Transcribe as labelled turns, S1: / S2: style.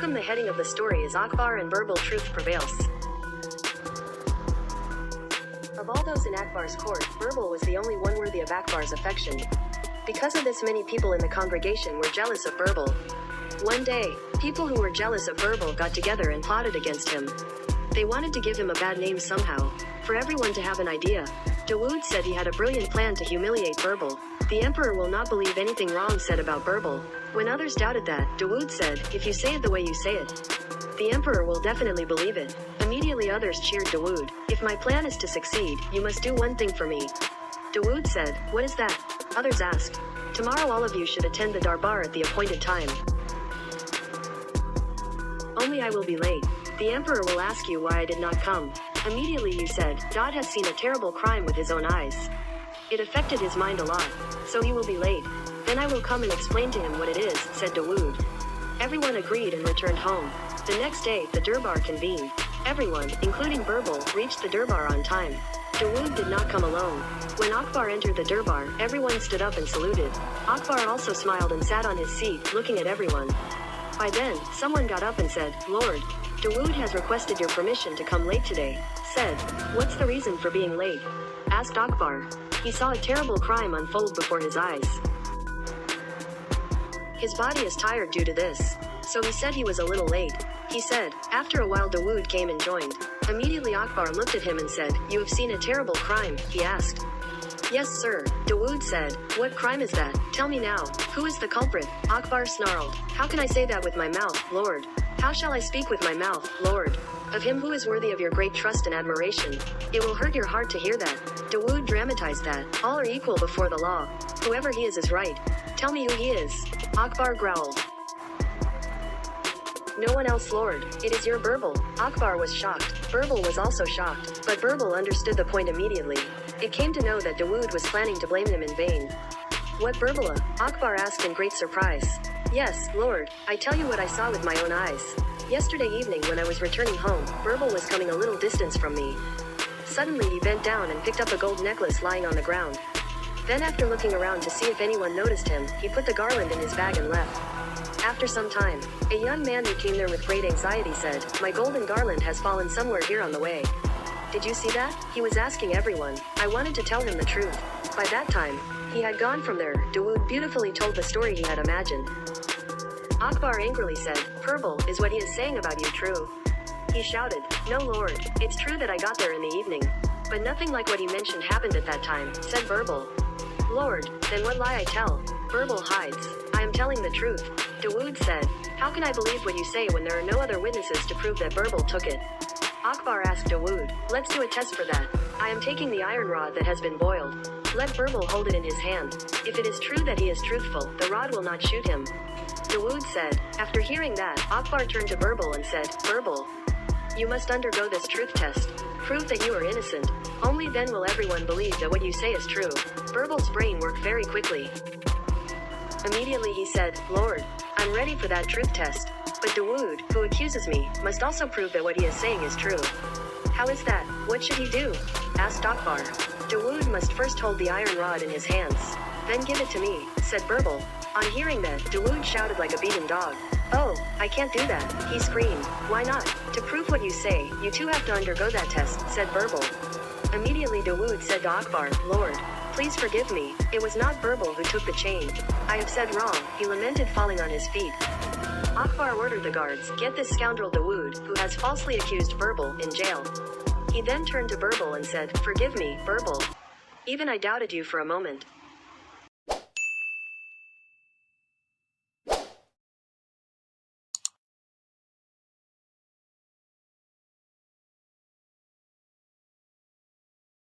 S1: Welcome. The heading of the story is Akbar and Birbal, truth prevails. Of all those in Akbar's court, Birbal was the only one worthy of Akbar's affection. Because of this, many people in the congregation were jealous of Birbal. One day, people who were jealous of Birbal got together and plotted against him. They wanted to give him a bad name somehow. For everyone to have an idea, Dawood said he had a brilliant plan to humiliate Birbal. The emperor will not believe anything wrong said about Birbal. When others doubted that, Dawood said, if you say it the way you say it, the emperor will definitely believe it. Immediately others cheered Dawood. If my plan is to succeed, you must do one thing for me. Dawood said, what is that? Others asked. Tomorrow all of you should attend the darbar at the appointed time. Only I will be late. The emperor will ask you why I did not come. Immediately you said, God has seen a terrible crime with his own eyes. It affected his mind a lot, so he will be late. Then I will come and explain to him what it is, said Dawood. Everyone agreed and returned home. The next day, the darbar convened. Everyone, including Birbal, reached the darbar on time. Dawood did not come alone. When Akbar entered the darbar, everyone stood up and saluted. Akbar also smiled and sat on his seat, looking at everyone. By then, someone got up and said, Lord, Dawood has requested your permission to come late today. Said, what's the reason for being late? Asked Akbar. He saw a terrible crime unfold before his eyes. His body is tired due to this. So he said he was a little late. He said, after a while Dawood came and joined. Immediately Akbar looked at him and said, you have seen a terrible crime, he asked. Yes sir, Dawood said. What crime is that? Tell me now. Who is the culprit? Akbar snarled. How can I say that with my mouth, Lord? How shall I speak with my mouth, Lord? Of him who is worthy of your great trust and admiration. It will hurt your heart to hear that. Dawood dramatized that. All are equal before the law. Whoever he is right. Tell me who he is. Akbar growled. No one else, Lord. It is your Birbal. Akbar was shocked. Birbal was also shocked. But Birbal understood the point immediately. It came to know that Dawood was planning to blame him in vain. What Birbala? Akbar asked in great surprise. Yes, Lord, I tell you what I saw with my own eyes. Yesterday evening when I was returning home, Birbal was coming a little distance from me. Suddenly he bent down and picked up a gold necklace lying on the ground. Then after looking around to see if anyone noticed him, he put the garland in his bag and left. After some time, a young man who came there with great anxiety said, my golden garland has fallen somewhere here on the way. Did you see that? He was asking everyone. I wanted to tell him the truth. By that time, he had gone from there. Dawood beautifully told the story he had imagined. Akbar angrily said, Birbal, is what he is saying about you true? He shouted, no Lord, it's true that I got there in the evening. But nothing like what he mentioned happened at that time, said Birbal. Lord, then what lie I tell? Birbal hides. I am telling the truth. Dawood said, how can I believe what you say when there are no other witnesses to prove that Birbal took it? Akbar asked Dawood, let's do a test for that. I am taking the iron rod that has been boiled. Let Birbal hold it in his hand. If it is true that he is truthful, the rod will not shoot him. Dawood said. After hearing that, Akbar turned to Birbal and said, Birbal, you must undergo this truth test. Prove that you are innocent. Only then will everyone believe that what you say is true. Birbal's brain worked very quickly. Immediately he said, Lord, I'm ready for that truth test. But Dawood, who accuses me, must also prove that what he is saying is true. How is that? What should he do? Asked Akbar. Dawood must first hold the iron rod in his hands. Then give it to me, said Birbal. On hearing that, Dawood shouted like a beaten dog. Oh, I can't do that, he screamed. Why not? To prove what you say, you two have to undergo that test, said Birbal. Immediately Dawood said to Akbar, Lord, please forgive me. It was not Birbal who took the chain. I have said wrong, he lamented falling on his feet. Akbar ordered the guards, get this scoundrel Dawood, who has falsely accused Birbal, in jail. He then turned to Birbal and said, forgive me, Birbal. Even I doubted you for a moment.